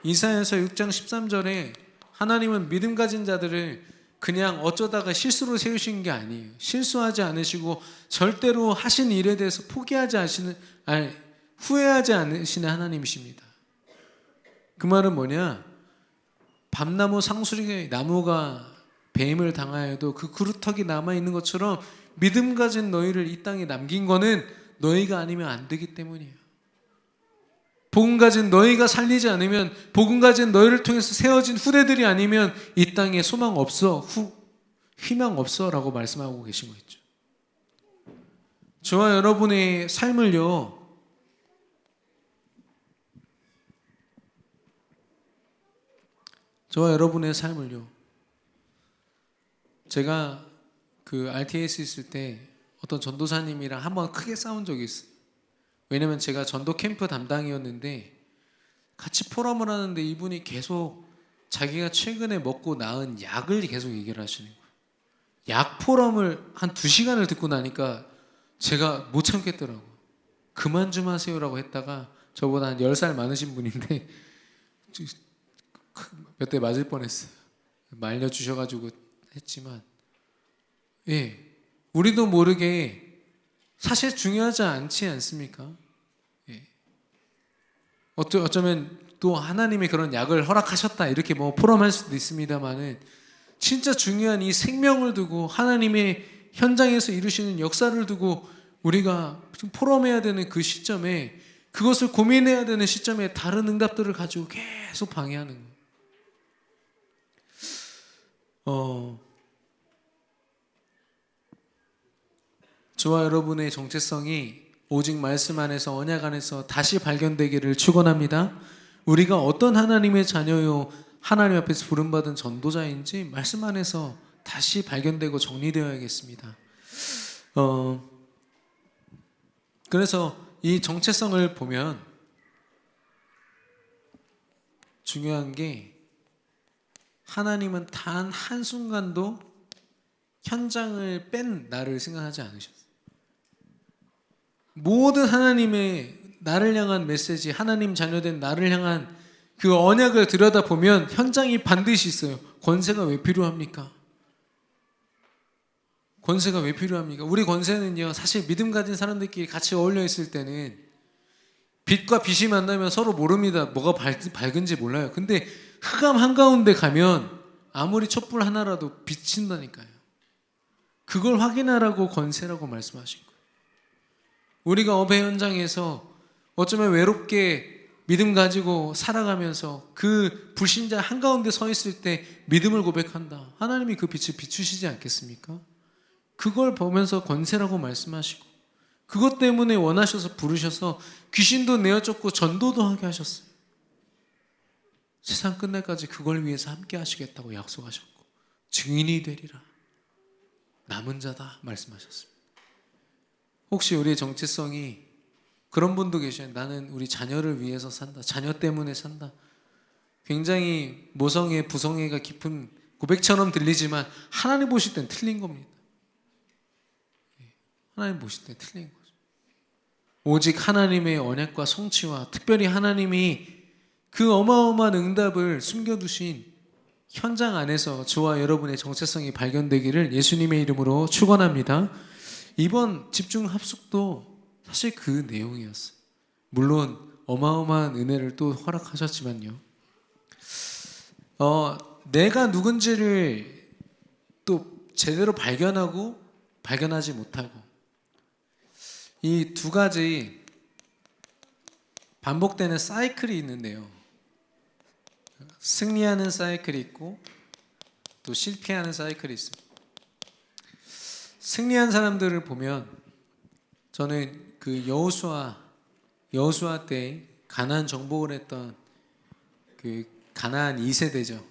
이사야서 6장 13절에 하나님은 믿음 가진 자들을 그냥 어쩌다가 실수로 세우신 게 아니에요. 실수하지 않으시고 절대로 하신 일에 대해서 후회하지 않으시는 하나님이십니다. 그 말은 뭐냐? 밤나무 상수리 나무가 뱀을 당하여도 그 그루터기 남아있는 것처럼 믿음 가진 너희를 이 땅에 남긴 거는 너희가 아니면 안 되기 때문이에요. 복음 가진 너희가 살리지 않으면, 복음 가진 너희를 통해서 세워진 후대들이 아니면 이 땅에 소망 없어, 희망 없어 라고 말씀하고 계신 거 있죠. 저와 여러분의 삶을요, 제가 그 RTS 있을 때 어떤 전도사님이랑 한번 크게 싸운 적이 있어요. 왜냐면 제가 전도 캠프 담당이었는데 같이 포럼을 하는데 이분이 계속 자기가 최근에 먹고 나은 약을 계속 얘기를 하시는 거예요. 약 포럼을 한 2시간을 듣고 나니까 제가 못 참겠더라고요. 그만 좀 하세요라고 했다가, 저보다 한 10살 많으신 분인데 몇 대 맞을 뻔했어요. 말려주셔가지고 했지만, 우리도 모르게 사실 중요하지 않지 않습니까? 어쩌면 또 하나님이 그런 약을 허락하셨다 이렇게 포럼할 수도 있습니다만은, 진짜 중요한 이 생명을 두고 하나님의 현장에서 이루시는 역사를 두고 우리가 포럼해야 되는 그 시점에, 그것을 고민해야 되는 시점에 다른 응답들을 가지고 계속 방해하는 거예요. 저와 여러분의 정체성이 오직 말씀 안에서 언약 안에서 다시 발견되기를 축원합니다. 우리가 어떤 하나님의 자녀요 하나님 앞에서 부름받은 전도자인지 말씀 안에서 다시 발견되고 정리되어야겠습니다. 그래서 이 정체성을 보면 중요한 게 하나님은 단 한순간도 현장을 뺀 나를 생각하지 않으셨어요. 모든 하나님의 나를 향한 메시지, 하나님 자녀된 나를 향한 그 언약을 들여다보면 현장이 반드시 있어요. 권세가 왜 필요합니까? 권세가 왜 필요합니까? 우리 권세는요, 사실 믿음 가진 사람들끼리 같이 어울려 있을 때는 빛과 빛이 만나면 서로 모릅니다. 뭐가 밝은지 몰라요. 근데 흑암 한가운데 가면 아무리 촛불 하나라도 비친다니까요. 그걸 확인하라고 권세라고 말씀하신 거예요. 우리가 어배 현장에서 어쩌면 외롭게 믿음 가지고 살아가면서 그 불신자 한가운데 서 있을 때 믿음을 고백한다. 하나님이 그 빛을 비추시지 않겠습니까? 그걸 보면서 권세라고 말씀하시고 그것 때문에 원하셔서 부르셔서 귀신도 내어쫓고 전도도 하게 하셨어요. 세상 끝날까지 그걸 위해서 함께 하시겠다고 약속하셨고 증인이 되리라. 남은 자다 말씀하셨습니다. 혹시 우리의 정체성이 그런 분도 계셔요. 나는 우리 자녀를 위해서 산다. 자녀 때문에 산다. 굉장히 모성애, 부성애가 깊은 고백처럼 들리지만 하나님 보실 땐 틀린 겁니다. 하나님 보실 땐 틀린 거죠. 오직 하나님의 언약과 성취와 특별히 하나님이 그 어마어마한 응답을 숨겨두신 현장 안에서 저와 여러분의 정체성이 발견되기를 예수님의 이름으로 축원합니다. 이번 집중 합숙도 사실 그 내용이었어요. 물론 어마어마한 은혜를 또 허락하셨지만요. 내가 누군지를 또 제대로 발견하지 못하고 이 두 가지 반복되는 사이클이 있는데요. 승리하는 사이클이 있고 또 실패하는 사이클이 있습니다. 승리한 사람들을 보면 저는 그 여호수아 때 가나안 정복을 했던 그 가나안 2세대죠.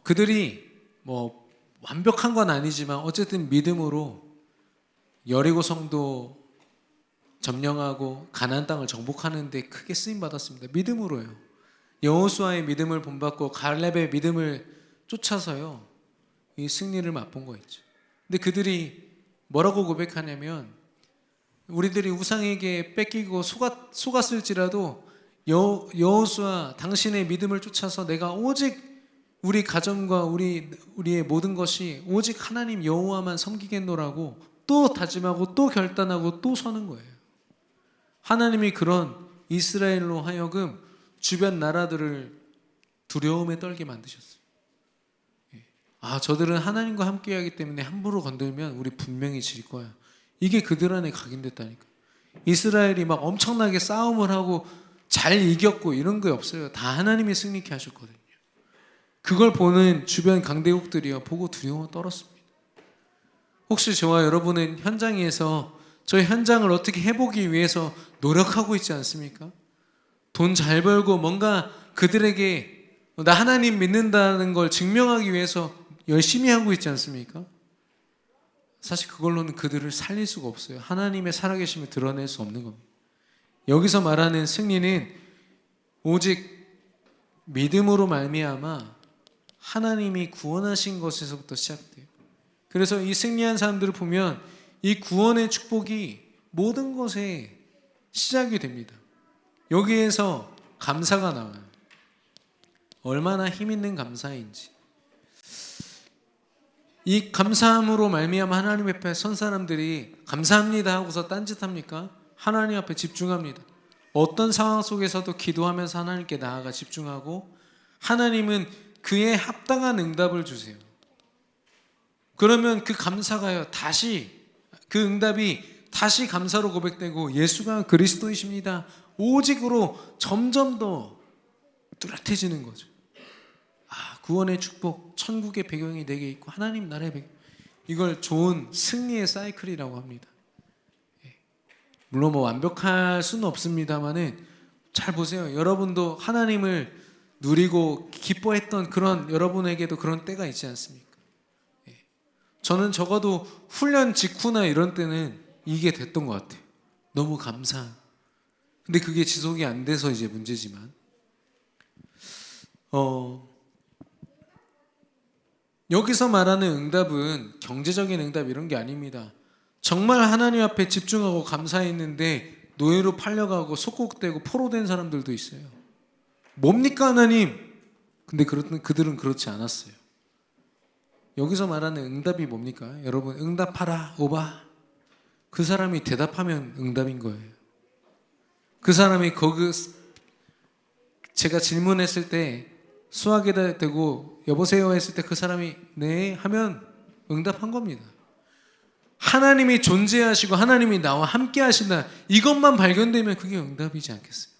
그들이 뭐 완벽한 건 아니지만 어쨌든 믿음으로 여리고 성도 점령하고 가나안 땅을 정복하는 데 크게 쓰임 받았습니다. 믿음으로요. 여호수아의 믿음을 본받고 갈렙의 믿음을 쫓아서요. 이 승리를 맛본 거 있죠. 근데 그들이 뭐라고 고백하냐면 우리들이 우상에게 뺏기고 속았을지라도 여호수아 당신의 믿음을 쫓아서 내가 오직 우리 가정과 우리의 모든 것이 오직 하나님 여호와만 섬기겠노라고 또 다짐하고 또 결단하고 또 서는 거예요. 하나님이 그런 이스라엘로 하여금 주변 나라들을 두려움에 떨게 만드셨어요. 저들은 하나님과 함께 하기 때문에 함부로 건들면 우리 분명히 질 거야. 이게 그들 안에 각인됐다니까. 이스라엘이 막 엄청나게 싸움을 하고 잘 이겼고 이런 게 없어요. 다 하나님이 승리케 하셨거든요. 그걸 보는 주변 강대국들이요 보고 두려워 떨었습니다. 혹시 저와 여러분은 현장에서 저희 현장을 어떻게 해보기 위해서 노력하고 있지 않습니까? 돈 잘 벌고 뭔가 그들에게 나 하나님 믿는다는 걸 증명하기 위해서 열심히 하고 있지 않습니까? 사실 그걸로는 그들을 살릴 수가 없어요. 하나님의 살아계심을 드러낼 수 없는 겁니다. 여기서 말하는 승리는 오직 믿음으로 말미암아 하나님이 구원하신 것에서부터 시작돼요. 그래서 이 승리한 사람들을 보면 이 구원의 축복이 모든 것에 시작이 됩니다. 여기에서 감사가 나와요. 얼마나 힘있는 감사인지. 이 감사함으로 말미암아 하나님 앞에 선 사람들이 감사합니다 하고서 딴짓합니까? 하나님 앞에 집중합니다. 어떤 상황 속에서도 기도하면서 하나님께 나아가 집중하고 하나님은 그에 합당한 응답을 주세요. 그러면 그 감사가요 다시 그 응답이 다시 감사로 고백되고 예수가 그리스도이십니다 오직으로 점점 더 뚜렷해지는 거죠. 구원의 축복, 천국의 배경이 내게 있고 하나님 나라의 배경, 이걸 좋은 승리의 사이클이라고 합니다. 물론 뭐 완벽할 수는 없습니다만은 잘 보세요. 여러분도 하나님을 누리고 기뻐했던 그런 여러분에게도 그런 때가 있지 않습니까? 저는 적어도 훈련 직후나 이런 때는 이게 됐던 것 같아요. 너무 감사. 근데 그게 지속이 안 돼서 이제 문제지만 여기서 말하는 응답은 경제적인 응답 이런 게 아닙니다. 정말 하나님 앞에 집중하고 감사했는데 노예로 팔려가고 속국되고 포로된 사람들도 있어요. 뭡니까 하나님? 근데 그들은 그렇지 않았어요. 여기서 말하는 응답이 뭡니까? 여러분 응답하라 오바. 그 사람이 대답하면 응답인 거예요. 그 사람이 제가 질문했을 때 수학에다 대고 여보세요 했을 때 그 사람이 네 하면 응답한 겁니다. 하나님이 존재하시고 하나님이 나와 함께 하신다. 이것만 발견되면 그게 응답이지 않겠어요?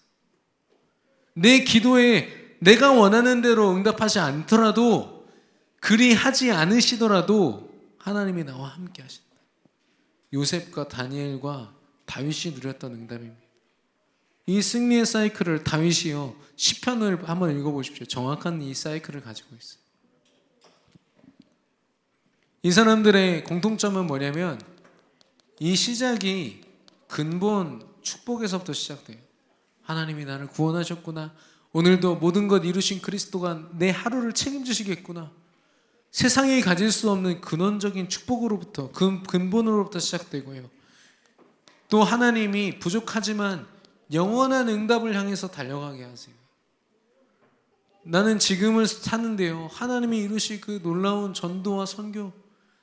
내 기도에 내가 원하는 대로 응답하지 않더라도 그리 하지 않으시더라도 하나님이 나와 함께 하신다. 요셉과 다니엘과 다윗이 누렸던 응답입니다. 이 승리의 사이클을 다윗이요 시편을 한번 읽어보십시오. 정확한 이 사이클을 가지고 있어요. 이 사람들의 공통점은 뭐냐면 이 시작이 근본 축복에서부터 시작돼요. 하나님이 나를 구원하셨구나. 오늘도 모든 것 이루신 그리스도가 내 하루를 책임지시겠구나. 세상이 가질 수 없는 근원적인 축복으로부터 근본으로부터 시작되고요. 또 하나님이 부족하지만 영원한 응답을 향해서 달려가게 하세요. 나는 지금을 사는데요. 하나님이 이루실 그 놀라운 전도와 선교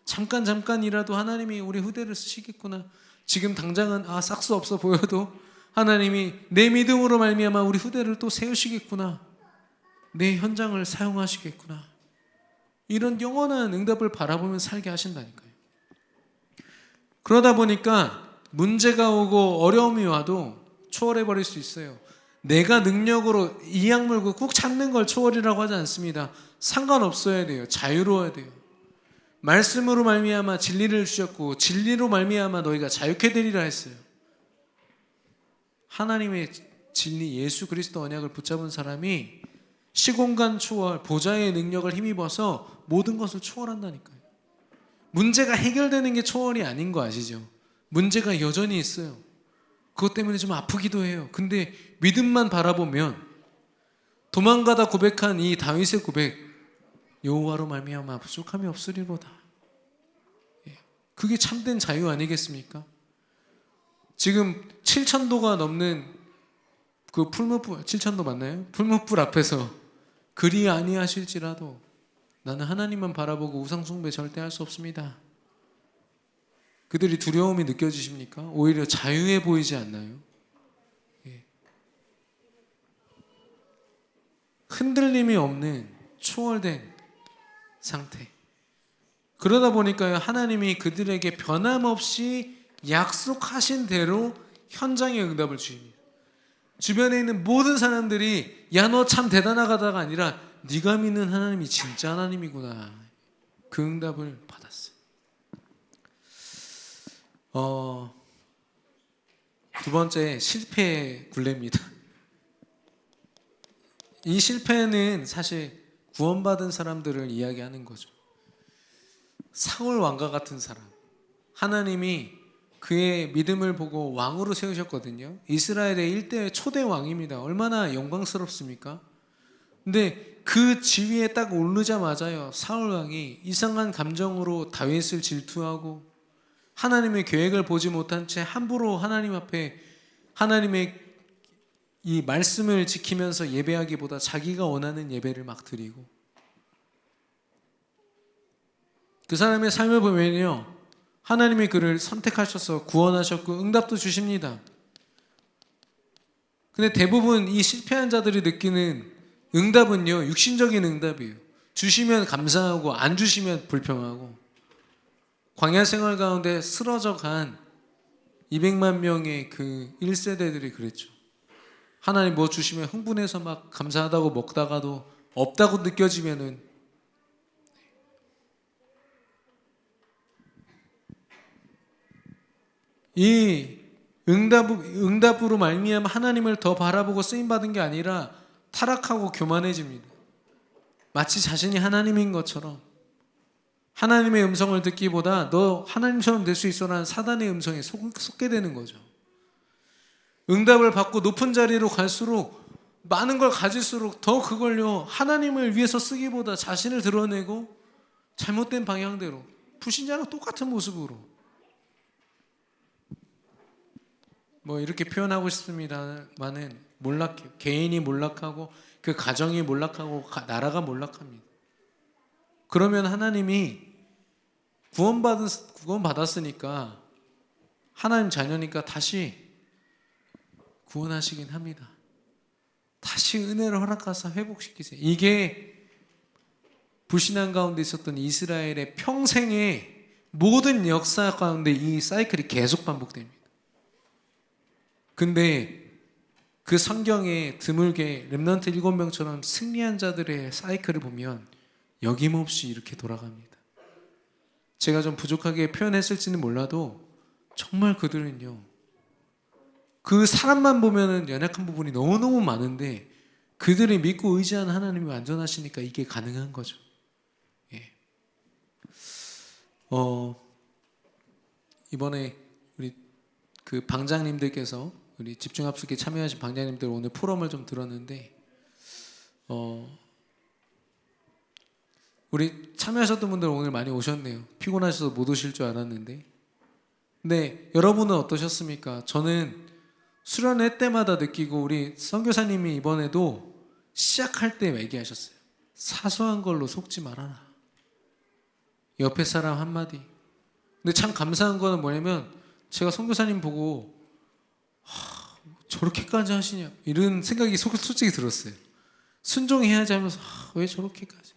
잠깐이라도 하나님이 우리 후대를 쓰시겠구나. 지금 당장은 싹수 없어 보여도 하나님이 내 믿음으로 말미암아 우리 후대를 또 세우시겠구나. 내 현장을 사용하시겠구나. 이런 영원한 응답을 바라보며 살게 하신다니까요. 그러다 보니까 문제가 오고 어려움이 와도 초월해버릴 수 있어요. 내가 능력으로 이악 물고 꾹 참는 걸 초월이라고 하지 않습니다. 상관없어야 돼요. 자유로워야 돼요. 말씀으로 말미암아 진리를 주셨고 진리로 말미암아 너희가 자유케 되리라 했어요. 하나님의 진리 예수 그리스도 언약을 붙잡은 사람이 시공간 초월 보좌의 능력을 힘입어서 모든 것을 초월한다니까요. 문제가 해결되는 게 초월이 아닌 거 아시죠? 문제가 여전히 있어요. 그것 때문에 좀 아프기도 해요. 근데 믿음만 바라보면 도망가다 고백한 이 다윗의 고백 여호와로 말미암아 부족함이 없으리로다. 그게 참된 자유 아니겠습니까? 지금 7,000도가 넘는 그 풀무불 7,000도 맞나요? 풀무불 앞에서 그리 아니하실지라도 나는 하나님만 바라보고 우상숭배 절대 할 수 없습니다. 그들이 두려움이 느껴지십니까? 오히려 자유해 보이지 않나요? 흔들림이 없는 초월된 상태. 그러다 보니까 하나님이 그들에게 변함없이 약속하신 대로 현장의 응답을 주십니다. 주변에 있는 모든 사람들이 야 너 참 대단하다가 아니라 네가 믿는 하나님이 진짜 하나님이구나. 그 응답을 받았어요. 두 번째 실패의 굴레입니다. 이 실패는 사실 구원받은 사람들을 이야기하는 거죠. 사울 왕과 같은 사람, 하나님이 그의 믿음을 보고 왕으로 세우셨거든요. 이스라엘의 일대 초대 왕입니다. 얼마나 영광스럽습니까? 근데 그 지위에 딱 오르자마자요, 사울 왕이 이상한 감정으로 다윗을 질투하고 하나님의 계획을 보지 못한 채 함부로 하나님 앞에 하나님의 이 말씀을 지키면서 예배하기보다 자기가 원하는 예배를 막 드리고, 그 사람의 삶을 보면요, 하나님이 그를 선택하셔서 구원하셨고 응답도 주십니다. 근데 대부분 이 실패한 자들이 느끼는 응답은요, 육신적인 응답이에요. 주시면 감사하고 안 주시면 불평하고, 광야 생활 가운데 쓰러져 간 200만 명의 그 1세대들이 그랬죠. 하나님 뭐 주시면 흥분해서 막 감사하다고 먹다가도 없다고 느껴지면은 이 응답으로 말미암아 하나님을 더 바라보고 쓰임 받은 게 아니라 타락하고 교만해집니다. 마치 자신이 하나님인 것처럼 하나님의 음성을 듣기보다 너 하나님처럼 될 수 있어라는 사단의 음성에 속게 되는 거죠. 응답을 받고 높은 자리로 갈수록 많은 걸 가질수록 더 그걸요 하나님을 위해서 쓰기보다 자신을 드러내고 잘못된 방향대로 불신자랑 똑같은 모습으로 뭐 이렇게 표현하고 싶습니다만은 개인이 몰락하고 그 가정이 몰락하고 나라가 몰락합니다. 그러면 하나님이 구원받았으니까 하나님 자녀니까 다시 구원하시긴 합니다. 다시 은혜를 허락하사 회복시키세요. 이게 불신앙 가운데 있었던 이스라엘의 평생의 모든 역사 가운데 이 사이클이 계속 반복됩니다. 근데 그 성경에 드물게 렘넌트 7명처럼 승리한 자들의 사이클을 보면 여김없이 이렇게 돌아갑니다. 제가 좀 부족하게 표현했을지는 몰라도 정말 그들은요 그 사람만 보면은 연약한 부분이 너무너무 많은데 그들이 믿고 의지하는 하나님이 완전하시니까 이게 가능한 거죠. 예. 이번에 우리 그 방장님들께서 우리 집중합숙에 참여하신 방장님들 오늘 포럼을 좀 들었는데 우리 참여하셨던 분들 오늘 많이 오셨네요. 피곤하셔서 못 오실 줄 알았는데 근데 여러분은 어떠셨습니까? 저는 수련회 때마다 느끼고 우리 선교사님이 이번에도 시작할 때 얘기하셨어요. 사소한 걸로 속지 말아라. 옆에 사람 한마디. 근데 참 감사한 거는 뭐냐면 제가 선교사님 보고 저렇게까지 하시냐 이런 생각이 솔직히 들었어요. 순종해야지 하면서 왜 저렇게까지.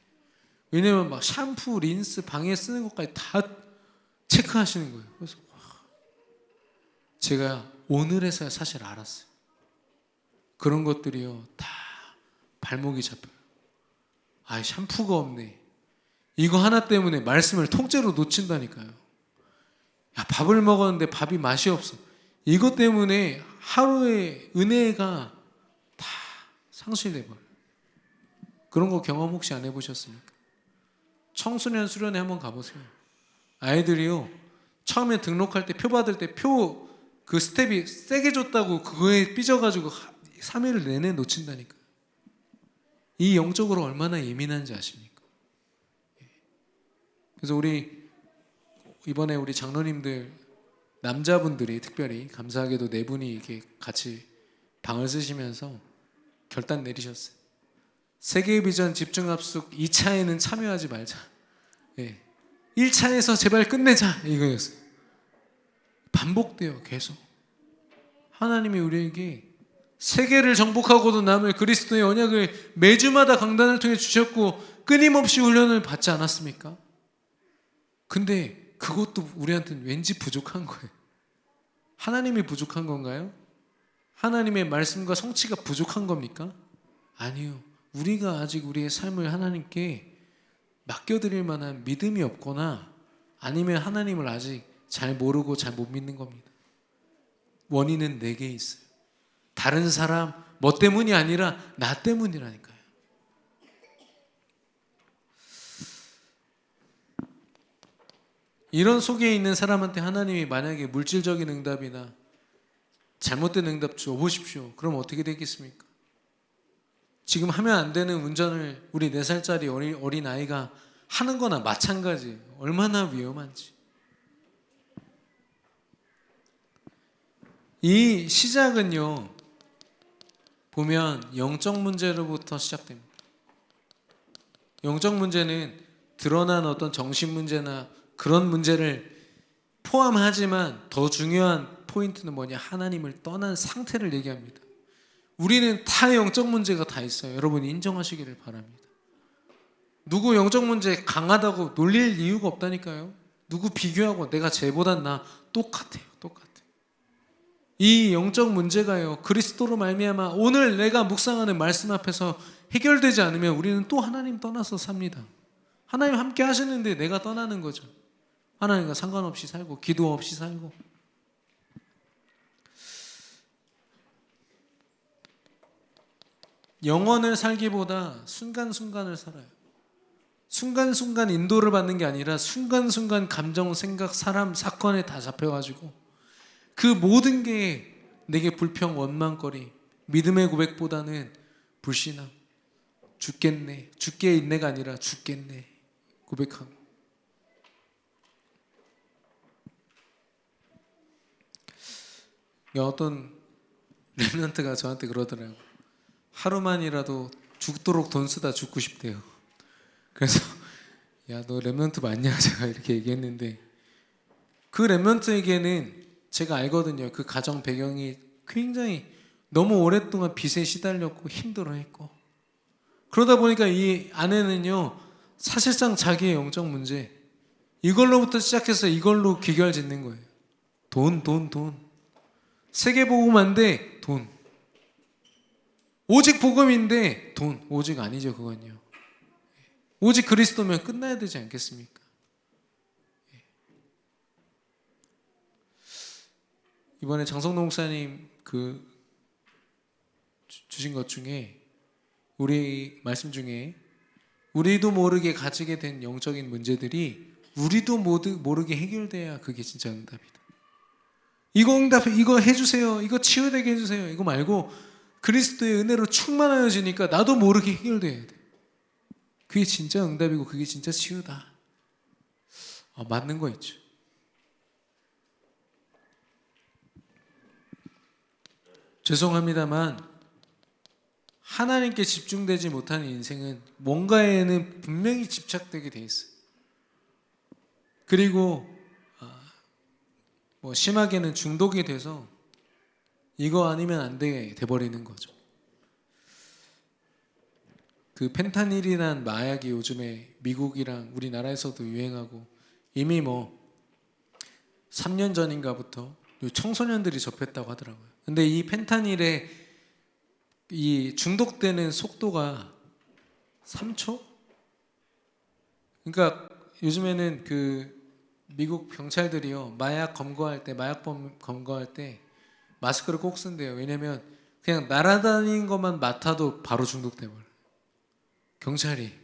왜냐면 막 샴푸, 린스, 방에 쓰는 것까지 다 체크하시는 거예요. 그래서 제가 오늘에서야 사실 알았어요. 그런 것들이요 다 발목이 잡혀요. 샴푸가 없네. 이거 하나 때문에 말씀을 통째로 놓친다니까요. 밥을 먹었는데 밥이 맛이 없어. 이것 때문에 하루의 은혜가 다 상실돼 버려요. 그런 거 경험 혹시 안 해보셨습니까? 청소년 수련회 한번 가보세요. 아이들이요 처음에 등록할 때 표 받을 때 그 스텝이 세게 줬다고 그거에 삐져가지고 3일을 내내 놓친다니까. 이 영적으로 얼마나 예민한지 아십니까? 그래서 이번에 우리 장로님들 남자분들이 특별히 감사하게도 4분이 이렇게 같이 방을 쓰시면서 결단 내리셨어요. 세계의 비전 집중합숙 2차에는 참여하지 말자. 1차에서 제발 끝내자 이거였어요. 반복돼요. 계속. 하나님이 우리에게 세계를 정복하고도 남을 그리스도의 언약을 매주마다 강단을 통해 주셨고 끊임없이 훈련을 받지 않았습니까? 근데 그것도 우리한테는 왠지 부족한 거예요. 하나님이 부족한 건가요? 하나님의 말씀과 성취가 부족한 겁니까? 아니요. 우리가 아직 우리의 삶을 하나님께 맡겨드릴 만한 믿음이 없거나 아니면 하나님을 아직 잘 모르고 잘 못 믿는 겁니다. 원인은 내게 있어요. 다른 사람 뭐 때문이 아니라 나 때문이라니까요. 이런 속에 있는 사람한테 하나님이 만약에 물질적인 응답이나 잘못된 응답 줘보십시오. 그럼 어떻게 되겠습니까? 지금 하면 안 되는 운전을 우리 4살짜리 어린 아이가 하는 거나 마찬가지예요. 얼마나 위험한지. 이 시작은요 보면 영적 문제로부터 시작됩니다. 영적 문제는 드러난 어떤 정신 문제나 그런 문제를 포함하지만 더 중요한 포인트는 뭐냐? 하나님을 떠난 상태를 얘기합니다. 우리는 다 영적 문제가 다 있어요. 여러분 인정하시기를 바랍니다. 누구 영적 문제 강하다고 놀릴 이유가 없다니까요. 누구 비교하고 내가 쟤보단 나 똑같아요. 이 영적 문제가요 그리스도로 말미암아 오늘 내가 묵상하는 말씀 앞에서 해결되지 않으면 우리는 또 하나님 떠나서 삽니다. 하나님 함께 하시는데 내가 떠나는 거죠. 하나님과 상관없이 살고 기도 없이 살고. 영원을 살기보다 순간순간을 살아요. 순간순간 인도를 받는 게 아니라 순간순간 감정, 생각, 사람, 사건에 다 잡혀가지고 그 모든 게 내게 불평, 원망거리, 믿음의 고백보다는 불신앙, 죽겠네, 죽게 있네가 아니라 죽겠네 고백하고. 어떤 렘넌트가 저한테 그러더라고요. 하루만이라도 죽도록 돈 쓰다 죽고 싶대요. 그래서 야, 너 렘넌트 맞냐? 제가 이렇게 얘기했는데 그 렘넌트에게는 제가 알거든요. 그 가정 배경이 굉장히 너무 오랫동안 빚에 시달렸고 힘들어했고, 그러다 보니까 이 아내는요 사실상 자기의 영적 문제 이걸로부터 시작해서 이걸로 귀결 짓는 거예요. 돈, 돈, 돈. 세계복음인데 돈. 오직 복음인데 돈. 오직 아니죠 그건요. 오직 그리스도면 끝나야 되지 않겠습니까? 이번에 장성동 목사님 그 주신 것 중에 우리 말씀 중에 우리도 모르게 가지게 된 영적인 문제들이 우리도 모르게 해결돼야 그게 진짜 응답이다. 이거 응답해, 이거 해주세요, 이거 치유되게 해주세요, 이거 말고 그리스도의 은혜로 충만하여지니까 나도 모르게 해결돼야 돼. 그게 진짜 응답이고 그게 진짜 치유다. 맞는 거 있죠. 죄송합니다만 하나님께 집중되지 못하는 인생은 뭔가에는 분명히 집착되게 돼 있어요. 그리고 심하게는 중독이 돼서 이거 아니면 안 되게 돼버리는 거죠. 그 펜타닐이란 마약이 요즘에 미국이랑 우리나라에서도 유행하고 이미 3년 전인가부터 청소년들이 접했다고 하더라고요. 근데 이 펜타닐의 이 중독되는 속도가 3초? 그러니까 요즘에는 그 미국 경찰들이요 마약범 검거할 때 마스크를 꼭 쓴대요. 왜냐면 그냥 날아다니는 것만 맡아도 바로 중독돼버려요. 경찰이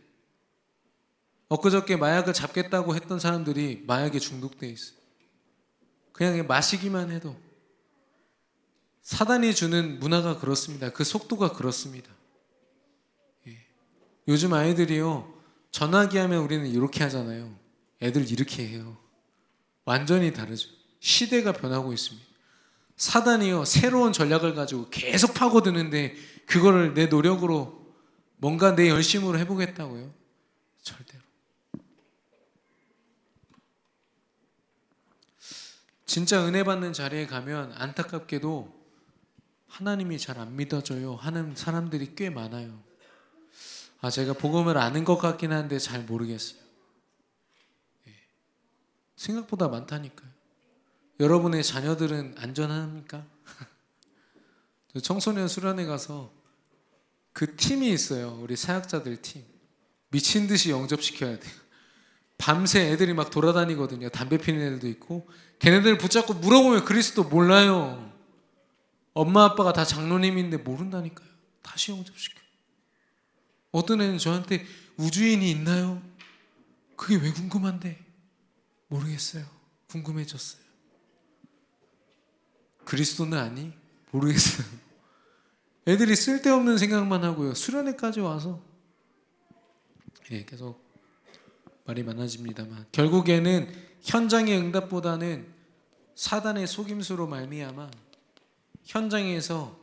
엊그저께 마약을 잡겠다고 했던 사람들이 마약에 중독돼 있어요. 그냥 마시기만 해도. 사단이 주는 문화가 그렇습니다. 그 속도가 그렇습니다. 요즘 아이들이요 전화기 하면 우리는 이렇게 하잖아요. 애들 이렇게 해요. 완전히 다르죠. 시대가 변하고 있습니다. 사단이요 새로운 전략을 가지고 계속 파고드는데 그거를 내 노력으로 뭔가 내 열심으로 해보겠다고요? 절대로. 진짜 은혜 받는 자리에 가면 안타깝게도 하나님이 잘 안 믿어져요 하는 사람들이 꽤 많아요. 제가 복음을 아는 것 같긴 한데 잘 모르겠어요. 생각보다 많다니까요. 여러분의 자녀들은 안전합니까? 청소년 수련회 가서 그 팀이 있어요. 우리 사역자들 팀. 미친 듯이 영접시켜야 돼요. 밤새 애들이 막 돌아다니거든요. 담배 피는 애들도 있고. 걔네들 붙잡고 물어보면 그리스도 몰라요. 엄마 아빠가 다 장로님인데 모른다니까요. 다시 영접시켜. 어떤 애는 저한테 우주인이 있나요? 그게 왜 궁금한데? 모르겠어요. 궁금해졌어요. 그리스도는 아니? 모르겠어요. 애들이 쓸데없는 생각만 하고요. 수련회까지 와서 계속 말이 많아집니다만 결국에는 현장의 응답보다는 사단의 속임수로 말미암아 현장에서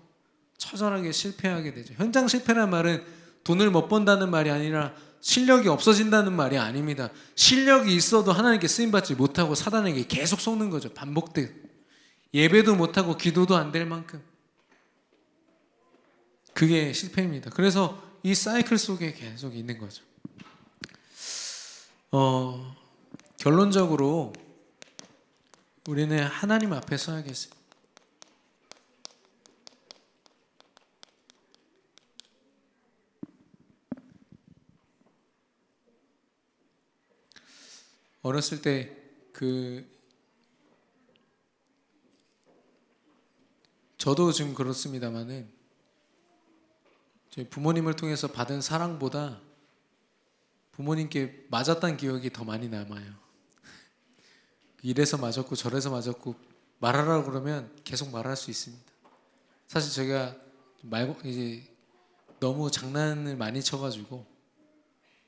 처절하게 실패하게 되죠. 현장 실패란 말은 돈을 못 번다는 말이 아니라 실력이 없어진다는 말이 아닙니다. 실력이 있어도 하나님께 쓰임받지 못하고 사단에게 계속 속는 거죠. 반복돼. 예배도 못하고 기도도 안 될 만큼. 그게 실패입니다. 그래서 이 사이클 속에 계속 있는 거죠. 결론적으로 우리는 하나님 앞에 서야겠습니다. 어렸을 때 저도 지금 그렇습니다만은 저희 부모님을 통해서 받은 사랑보다 부모님께 맞았다는 기억이 더 많이 남아요. 이래서 맞았고 저래서 맞았고 말하라고 그러면 계속 말할 수 있습니다. 사실 제가 이제 너무 장난을 많이 쳐가지고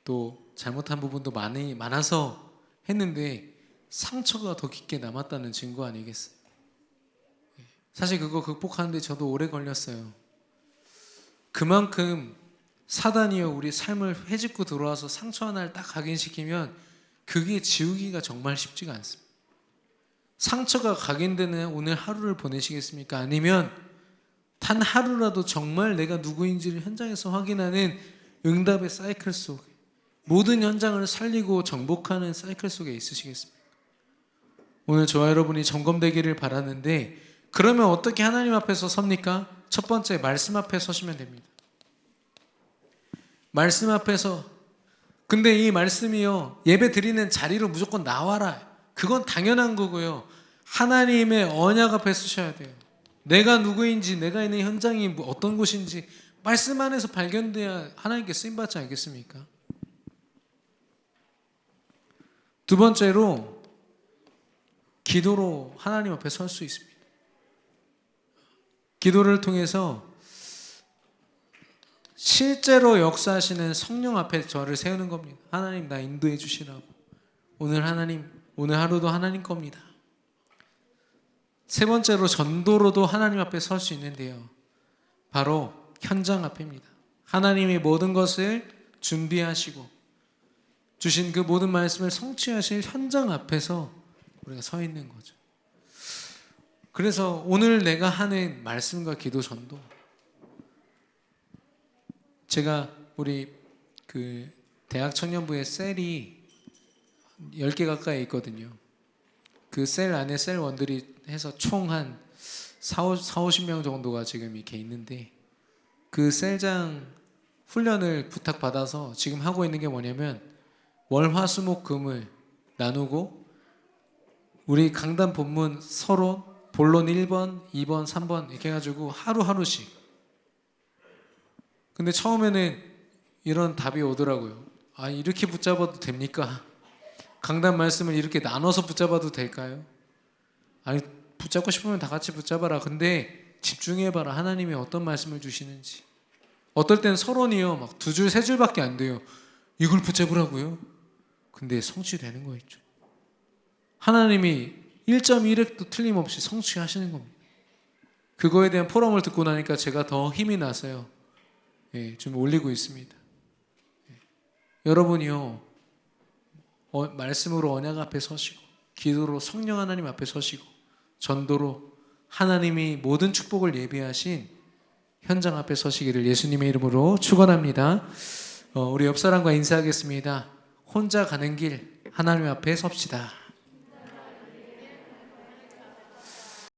또 잘못한 부분도 많아서 했는데 상처가 더 깊게 남았다는 증거 아니겠어요? 사실 그거 극복하는데 저도 오래 걸렸어요. 그만큼 사단이요 우리 삶을 회집고 들어와서 상처 하나를 딱 각인시키면 그게 지우기가 정말 쉽지가 않습니다. 상처가 각인되는 오늘 하루를 보내시겠습니까? 아니면 단 하루라도 정말 내가 누구인지를 현장에서 확인하는 응답의 사이클 속에 모든 현장을 살리고 정복하는 사이클 속에 있으시겠습니까? 오늘 저와 여러분이 점검되기를 바라는데 그러면 어떻게 하나님 앞에서 섭니까? 첫 번째 말씀 앞에 서시면 됩니다. 말씀 앞에서 근데 이 말씀이요 예배 드리는 자리로 무조건 나와라 그건 당연한 거고요 하나님의 언약 앞에 서셔야 돼요. 내가 누구인지 내가 있는 현장이 어떤 곳인지 말씀 안에서 발견돼야 하나님께 쓰임받지 않겠습니까? 두 번째로 기도로 하나님 앞에 설 수 있습니다. 기도를 통해서 실제로 역사하시는 성령 앞에 저를 세우는 겁니다. 하나님 나 인도해 주시라고. 오늘 하루도 하나님 겁니다. 세 번째로 전도로도 하나님 앞에 설 수 있는데요. 바로 현장 앞입니다. 하나님이 모든 것을 준비하시고 주신 그 모든 말씀을 성취하실 현장 앞에서 우리가 서 있는 거죠. 그래서 오늘 내가 하는 말씀과 기도 전도 제가 우리 그 대학 청년부의 셀이 10개 가까이 있거든요. 그 셀 안에 셀원들이 해서 총 한 40-50명 정도가 지금 이렇게 있는데 그 셀장 훈련을 부탁받아서 지금 하고 있는 게 뭐냐면 월, 화, 수, 목, 금을 나누고 우리 강단 본문 서로 본론 1번, 2번, 3번 이렇게 해가지고 하루하루씩 근데 처음에는 이런 답이 오더라고요. 아 이렇게 붙잡아도 됩니까? 강단 말씀을 이렇게 나눠서 붙잡아도 될까요? 아니 붙잡고 싶으면 다 같이 붙잡아라. 근데 집중해봐라. 하나님이 어떤 말씀을 주시는지. 어떨 땐 서론이요 막 2줄 3줄밖에 안 돼요. 이걸 붙잡으라고요? 근데 성취되는 거 있죠. 하나님이 1.1획도 틀림없이 성취하시는 겁니다. 그거에 대한 포럼을 듣고 나니까 제가 더 힘이 나서요. 좀 올리고 있습니다. 여러분이요 말씀으로 언약 앞에 서시고 기도로 성령 하나님 앞에 서시고 전도로 하나님이 모든 축복을 예비하신 현장 앞에 서시기를 예수님의 이름으로 축원합니다. 우리 옆 사람과 인사하겠습니다. 혼자 가는 길 하나님 앞에 섭시다.